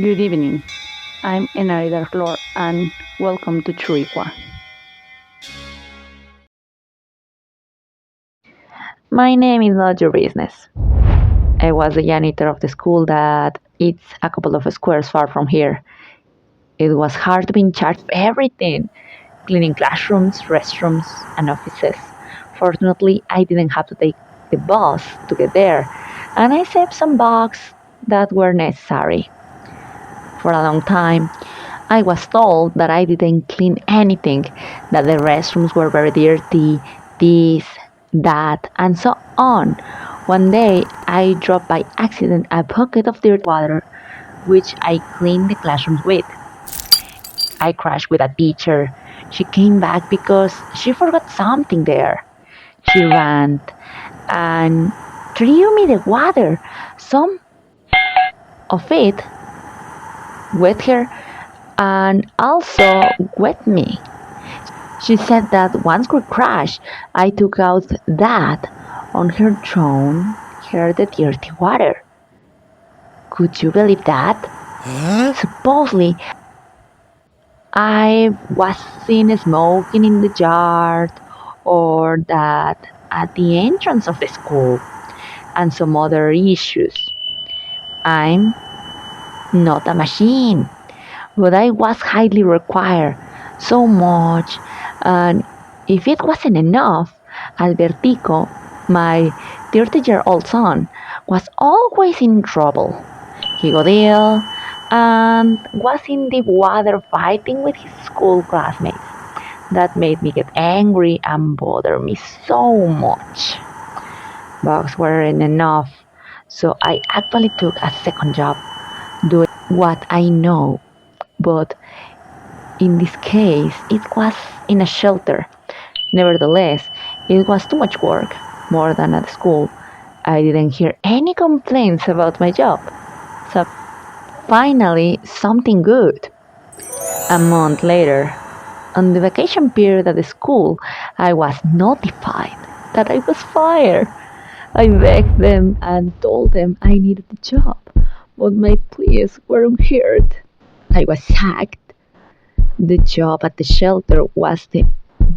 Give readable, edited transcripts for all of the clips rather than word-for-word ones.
Good evening. I'm Enarida Flor and welcome to Churikua. My name is not your business. I was the janitor of the school that it's a couple of squares far from here. It was hard to be in charge of everything, cleaning classrooms, restrooms, and offices. Fortunately, I didn't have to take the bus to get there, and I saved some bucks that were necessary. For a long time, I was told that I didn't clean anything, that the restrooms were very dirty, this, that, and so on. One day, I dropped by accident a bucket of dirty water, which I cleaned the classrooms with. I crashed with a teacher. She came back because she forgot something there. She ran and threw me the water. Some of it wet her and also wet me. She said that once we crashed, I took out that on her throne, her the dirty water. Could you believe that? Supposedly, I was seen smoking in the yard or that at the entrance of the school and some other issues. I'm not a machine, but I was highly required, so much, and if it wasn't enough, Albertico, my 30-year-old son, was always in trouble. He got ill and was in deep water fighting with his school classmates. That made me get angry and bother me so much. Bugs weren't enough, so I actually took a second job doing what I know, but in this case, it was in a shelter. Nevertheless, it was too much work, more than at school. I didn't hear any complaints about my job. So finally, something good. A month later, on the vacation period at the school, I was notified that I was fired. I begged them and told them I needed the job, but my pleas weren't heard. I was sacked. The job at the shelter was the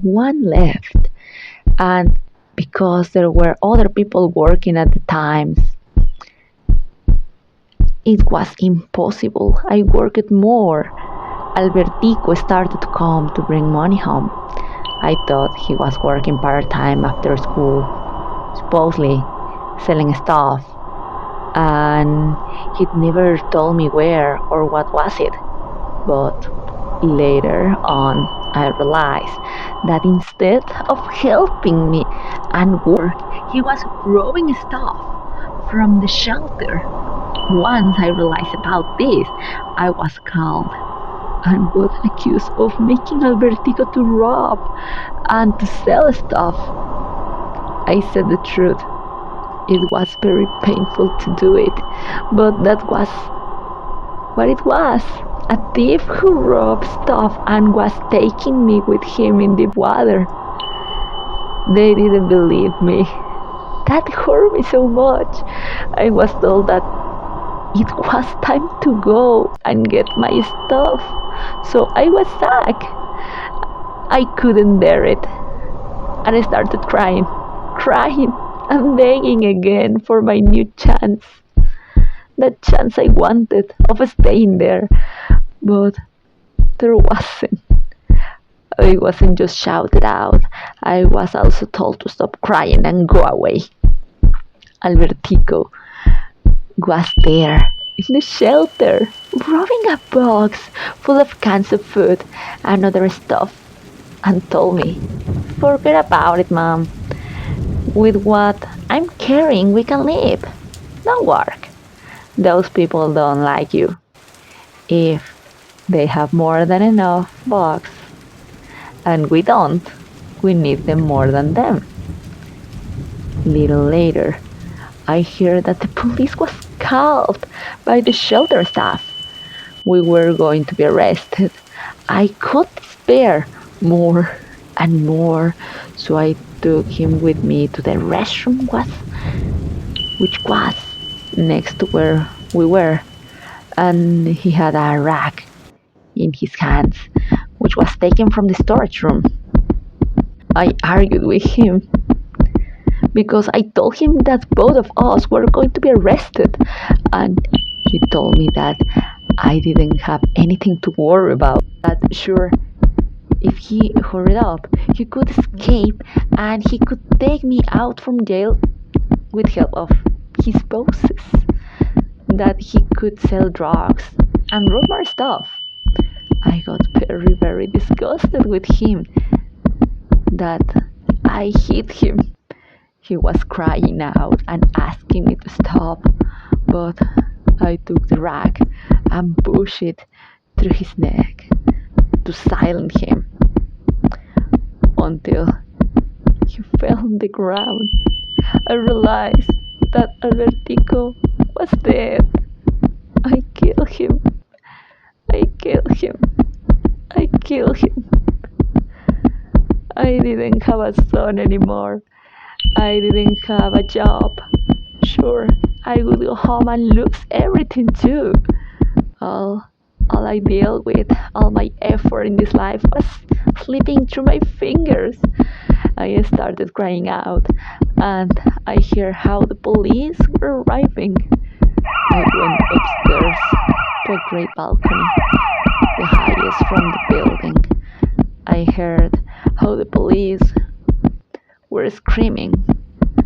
one left, and because there were other people working at the times, it was impossible. I worked more. Albertico started to come to bring money home. I thought he was working part-time after school, supposedly selling stuff, and he'd never told me where or what was it. But later on, I realized that instead of helping me and work, he was robbing stuff from the shelter. Once I realized about this, I was called and was accused of making Albertico to rob and to sell stuff. I said the truth. It was very painful to do it, but that was what it was. A thief who robbed stuff and was taking me with him in deep water. They didn't believe me. That hurt me so much. I was told that it was time to go and get my stuff. So I was sacked. I couldn't bear it. And I started crying and begging again for my new chance. That chance I wanted of staying there. But there wasn't. I wasn't just shouted out. I was also told to stop crying and go away. Albertico was there in the shelter, robbing a box full of cans of food and other stuff, and told me, "Forget about it, Mom. With what I'm carrying, we can live. Don't work. Those people don't like you. If they have more than enough bucks, and we don't, we need them more than them." Little later, I heard that the police was called by the shelter staff. We were going to be arrested. I could spare more and more, so I took him with me to the restroom which was next to where we were. and he had a rag in his hands, which was taken from the storage room. I argued with him because I told him that both of us were going to be arrested, and he told me that I didn't have anything to worry about. That sure, if he hurried up, he could escape and he could take me out from jail with help of his bosses. That he could sell drugs and rumor stuff. I got very, very disgusted with him. That I hit him. He was crying out and asking me to stop, but I took the rag and pushed it through his neck to silence him until he fell on the ground. I realized that Albertico was dead. I killed him. I killed him. I killed him. I didn't have a son anymore. I didn't have a job. Sure, I would go home and lose everything too. All, all I dealt with, all my effort in this life was slipping through my fingers. I started crying out, and I heard how the police were arriving. I went upstairs to a great balcony, the highest from the building. I heard how the police were screaming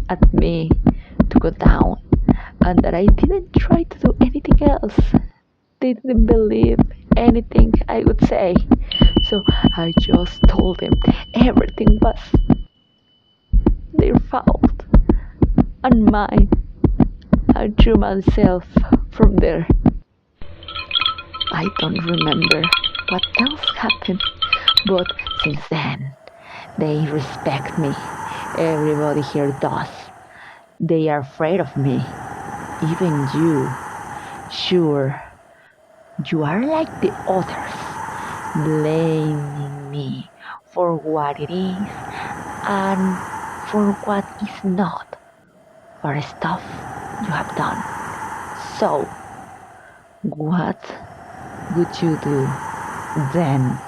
at me to go down, and that I didn't try to do anything else. They didn't believe anything I would say. So I just told them everything was their fault and mine. I threw myself from there. I don't remember what else happened, but since then they respect me. Everybody here does. They are afraid of me. Even you. Sure, you are like the others, blaming me for what it is and for what is not, for stuff you have done. So, what would you do then?